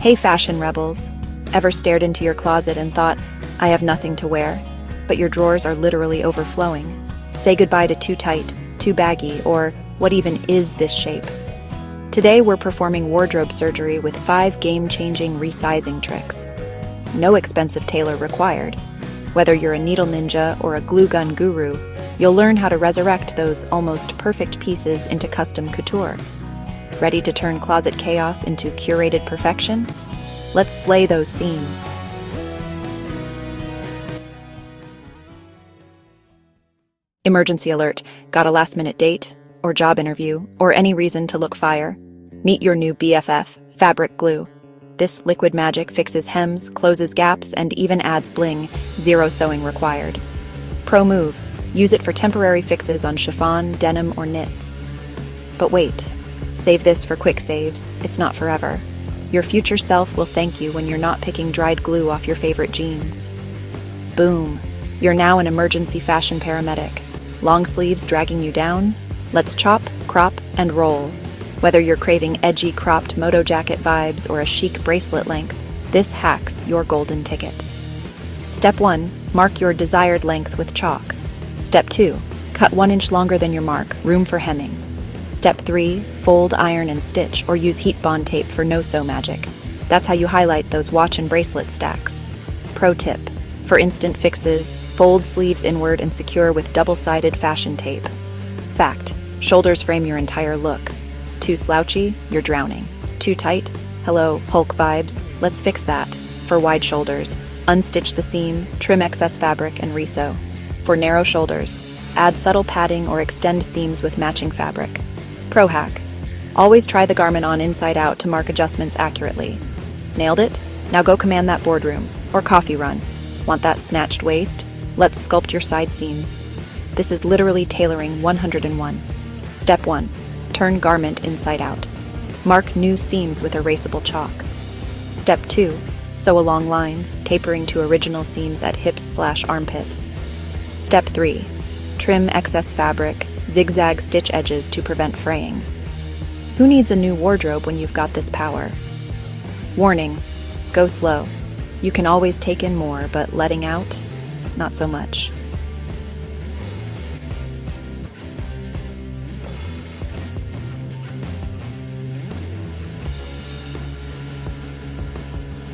Hey fashion rebels, ever stared into your closet and thought, I have nothing to wear, but your drawers are literally overflowing? Say goodbye to too tight, too baggy, or what even is this shape? Today we're performing wardrobe surgery with 5 game-changing resizing tricks. No expensive tailor required. Whether you're a needle ninja or a glue gun guru, you'll learn how to resurrect those almost perfect pieces into custom couture. Ready to turn closet chaos into curated perfection? Let's slay those seams. Emergency alert. Got a last-minute date, or job interview, or any reason to look fire? Meet your new BFF, fabric glue. This liquid magic fixes hems, closes gaps, and even adds bling, 0 sewing required. Pro move. Use it for temporary fixes on chiffon, denim, or knits. But wait. Save this for quick saves. It's not forever. Your future self will thank you when you're not picking dried glue off your favorite jeans. Boom. You're now an emergency fashion paramedic. Long sleeves dragging you down? Let's chop, crop, and roll. Whether you're craving edgy cropped moto jacket vibes or a chic bracelet length, this hack's your golden ticket. Step 1. Mark your desired length with chalk. Step 2. Cut 1 inch longer than your mark, room for hemming. Step 3. Fold, iron, and stitch, or use heat bond tape for no-sew magic. That's how you highlight those watch and bracelet stacks. Pro tip. For instant fixes, fold sleeves inward and secure with double-sided fashion tape. Fact. Shoulders frame your entire look. Too slouchy? You're drowning. Too tight? Hello, Hulk vibes. Let's fix that. For wide shoulders, unstitch the seam, trim excess fabric, and resew. For narrow shoulders, add subtle padding or extend seams with matching fabric. Pro hack. Always try the garment on inside out to mark adjustments accurately. Nailed it? Now go command that boardroom or coffee run. Want that snatched waist? Let's sculpt your side seams. This is literally tailoring 101. Step 1. Turn garment inside out. Mark new seams with erasable chalk. Step 2. Sew along lines, tapering to original seams at hips/armpits. Step 3. Trim excess fabric, zigzag stitch edges to prevent fraying. Who needs a new wardrobe when you've got this power? Warning, go slow. You can always take in more, but letting out, not so much.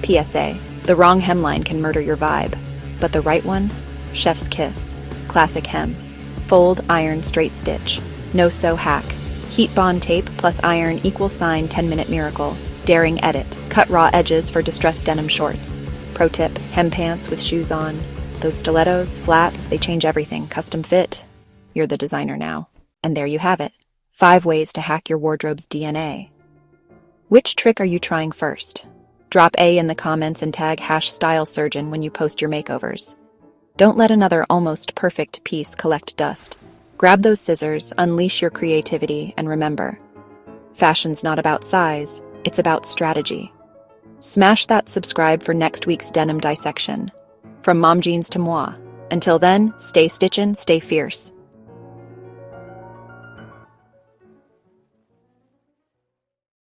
PSA, the wrong hemline can murder your vibe, but the right one? Chef's kiss. Classic hem. Fold, iron, straight stitch. No sew hack. Heat bond tape plus iron equals sign 10-minute miracle. Daring edit. Cut raw edges for distressed denim shorts. Pro tip, hem pants with shoes on. Those stilettos, flats, they change everything. Custom fit. You're the designer now. And there you have it. 5 ways to hack your wardrobe's DNA. Which trick are you trying first? Drop A in the comments and tag #StyleSurgeon when you post your makeovers. Don't let another almost perfect piece collect dust. Grab those scissors, unleash your creativity, and remember, fashion's not about size, it's about strategy. Smash that subscribe for next week's denim dissection. From mom jeans to moi. Until then, stay stitchin', stay fierce.